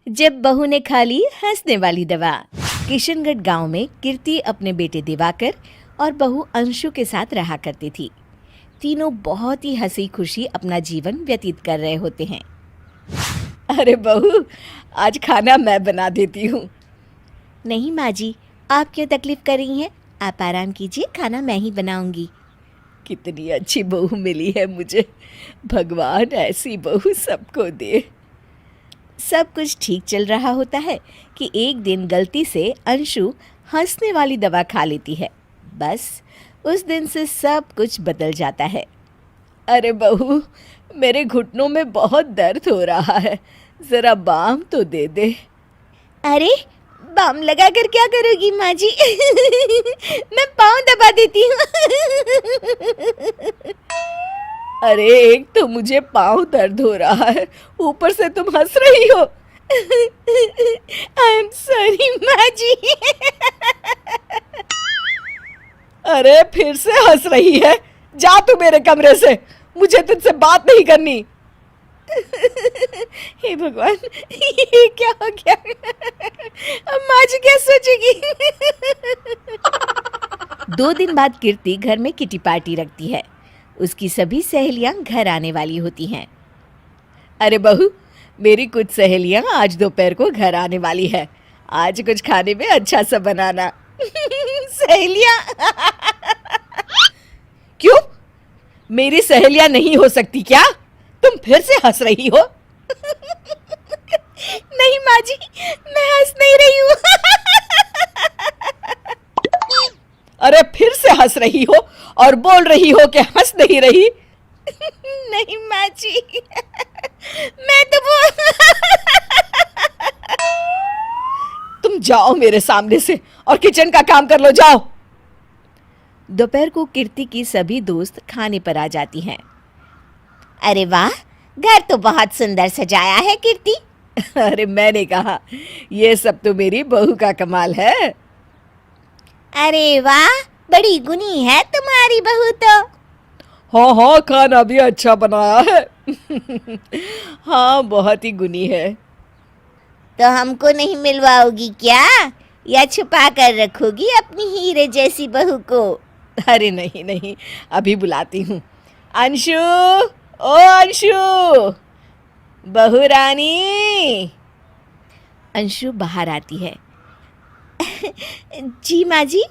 जब बहू ने खा ली हंसने वाली दवा। किशनगढ़ गांव में कीर्ति अपने बेटे दिवाकर और बहू अंशु के साथ रहा करती थी। तीनों बहुत ही हंसी खुशी अपना जीवन व्यतीत कर रहे होते हैं। अरे बहू, आज खाना मैं बना देती हूँ। नहीं माँ जी, आप क्यों तकलीफ कर रही हैं? आप आराम कीजिए, खाना मैं ही बनाऊंगी। कितनी अच्छी बहू मिली है मुझे। भगवान ऐसी बहू सबको दे। सब कुछ ठीक चल रहा होता है कि एक दिन गलती से अंशु हंसने वाली दवा खा लेती है। बस उस दिन से सब कुछ बदल जाता है। अरे बहू, मेरे घुटनों में बहुत दर्द हो रहा है, जरा बाम तो दे दे। अरे बाम लगा कर क्या करोगी माँ जी? मैं पाँव दबा देती हूँ। अरे एक तो मुझे पाँव दर्द हो रहा है, ऊपर से तुम हंस रही हो। आई एम सॉरी माँ जी। अरे फिर से हंस रही है, जा तू मेरे कमरे से, मुझे तुझसे बात नहीं करनी। हे भगवान, ये क्या हो गया? अब माँ जी क्या सोचेगी? 2 दिन बाद कीर्ति घर में किटी पार्टी रखती है। उसकी सभी सहेलियां घर आने वाली होती हैं। अरे बहू, मेरी कुछ सहेलियां आज दोपहर को घर आने वाली है। आज कुछ खाने में अच्छा सा बनाना। सहेलियां? क्यों? मेरी सहेलियां नहीं हो सकती क्या? तुम फिर से हंस रही हो? नहीं माँ जी, मैं हंस नहीं रही हूँ। अरे फिर से हंस रही हो और बोल रही हो कि हंस नहीं रही। नहीं माँ जी, मैं तो तुम जाओ मेरे सामने से और किचन का काम कर लो, जाओ। दोपहर को कीर्ति की सभी दोस्त खाने पर आ जाती हैं। अरे वाह, घर तो बहुत सुंदर सजाया है कीर्ति। अरे मैंने कहा, ये सब तो मेरी बहू का कमाल है। अरे वाह, बड़ी गुनी है तुम्हारी बहू तो। हाँ हाँ, खाना भी अच्छा बनाया है। हाँ, बहुत ही गुनी है। तो हमको नहीं मिलवाओगी क्या, या छुपा कर रखोगी अपनी हीरे जैसी बहू को? अरे नहीं नहीं, अभी बुलाती हूँ। अंशु, ओ अंशु, बहू रानी। अंशु बाहर आती है। जी माँ जी।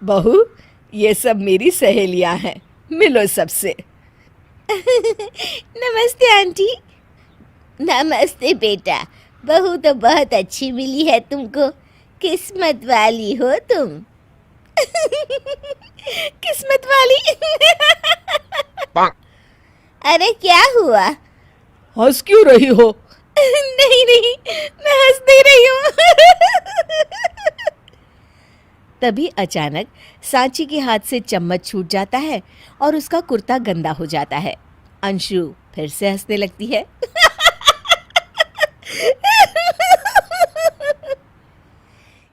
बहू, ये सब मेरी सहेलियां हैं, मिलो सबसे। नमस्ते आंटी। नमस्ते बेटा, बहू तो बहुत अच्छी मिली है तुमको, किस्मत वाली हो तुम। किस्मत वाली? अरे क्या हुआ? हंस क्यों रही हो? नहीं नहीं, मैं हंस नहीं रही हूँ। तभी अचानक सांची के हाथ से चम्मच छूट जाता है और उसका कुर्ता गंदा हो जाता है। अंशु फिर से हंसने लगती है।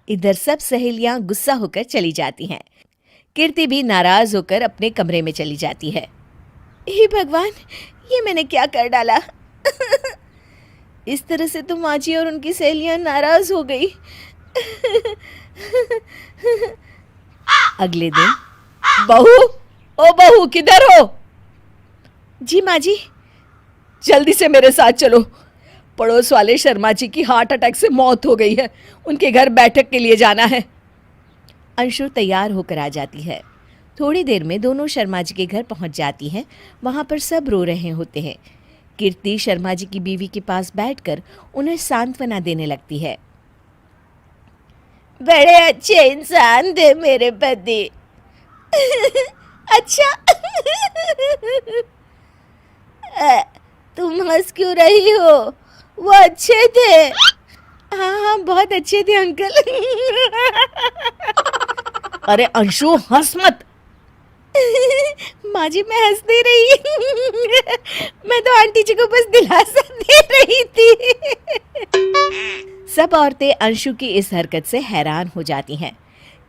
इधर सब सहेलियां गुस्सा होकर चली जाती हैं। कीर्ति भी नाराज होकर अपने कमरे में चली जाती है। हे भगवान, ये मैंने क्या कर डाला? इस तरह से तो माँ जी और उनकी सहेलियां नाराज हो गई। अगले दिन, बहू, ओ बहू, किधर हो? जी माँ जी। जल्दी से मेरे साथ चलो, पड़ोस वाले शर्मा जी की हार्ट अटैक से मौत हो गई है, उनके घर बैठक के लिए जाना है। अंशु तैयार होकर आ जाती है। थोड़ी देर में दोनों शर्मा जी के घर पहुंच जाती हैं। वहां पर सब रो रहे होते हैं। कीर्ति शर्मा जी की बीवी के पास बैठकर उन्हें सांत्वना देने लगती है। बड़े अच्छे इंसान थे मेरे पति। अच्छा। तुम हंस क्यों रही हो? वो अच्छे थे। हाँ हाँ, बहुत अच्छे थे अंकल। अरे अंशु, हंस मत। माँ जी, मैं हंस नहीं रही। मैं तो आंटी जी को बस दिलासा दे रही थी। सब औरतें अंशु की इस हरकत से हैरान हो जाती हैं।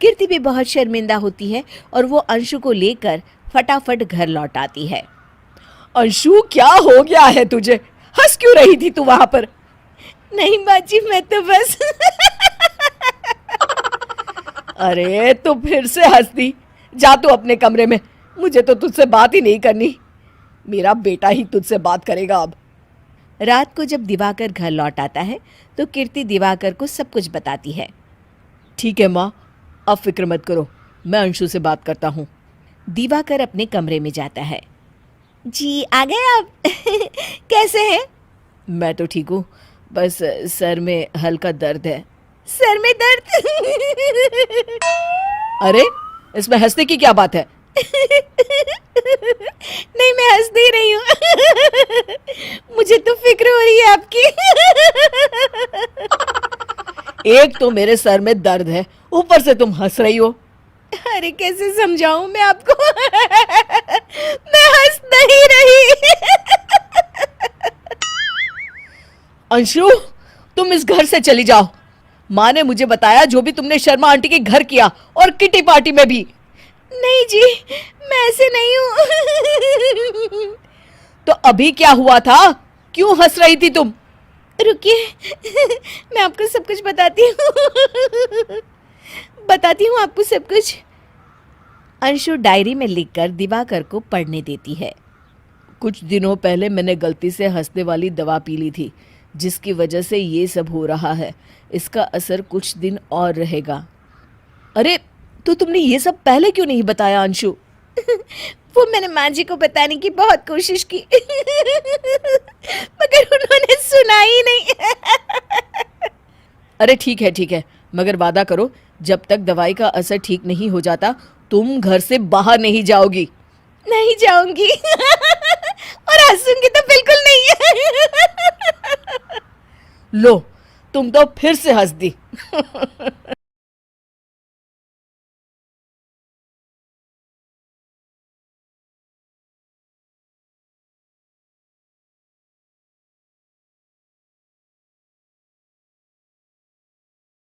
कीर्ति भी बहुत शर्मिंदा होती है और वो अंशु को लेकर फटाफट घर लौट आती है। अंशु, क्या हो गया है तुझे? हंस क्यों रही थी तू वहां पर? नहीं बाजी, मैं तो बस अरे तो फिर से हंस दी। जा तू अपने कमरे में, मुझे तो तुझसे बात ही नहीं करनी। मेरा बेटा ही तुझसे बात करेगा अब। रात को जब दिवाकर घर लौट आता है तो कीर्ति दिवाकर को सब कुछ बताती है। ठीक है माँ, अब फिक्र मत करो, मैं अंशु से बात करता हूँ। दिवाकर अपने कमरे में जाता है। जी आ गए आप कैसे हैं? मैं तो ठीक हूँ, बस सर में हल्का दर्द है। सर में दर्द अरे इसमें हंसने की क्या बात है? नहीं, मैं हंस नहीं रही हूँ मुझे तो फिक्र हो रही है आपकी एक तो मेरे सर में दर्द है, ऊपर से तुम हंस रही हो। अरे कैसे समझाऊं मैं आपको मैं हंस नहीं रही अंशु, तुम इस घर से चली जाओ। माँ ने मुझे बताया जो भी तुमने शर्मा आंटी के घर किया, और किटी पार्टी में भी। नहीं जी, मैं ऐसे नहीं हूँ तो अभी क्या हुआ था? क्यों हंस रही थी तुम? रुकिए मैं आपको सब कुछ बताती हूँ आपको सब कुछ। अंशु डायरी में लिखकर दिवाकर को पढ़ने देती है। कुछ दिनों पहले मैंने गलती से हंसने वाली दवा पी ली थी, जिसकी वजह से ये सब हो रहा है। इसका असर कुछ दिन और रहेगा। अरे तो तुमने ये सब पहले क्यों नहीं बताया अंशु? वो मैंने माँ जी को बताने की बहुत कोशिश की मगर उन्होंने सुना ही नहीं अरे ठीक है, मगर वादा करो जब तक दवाई का असर ठीक नहीं हो जाता तुम घर से बाहर नहीं जाओगी। नहीं जाऊंगी और हंसूंगी तो बिल्कुल नहीं लो, तुम तो फिर से हंस दी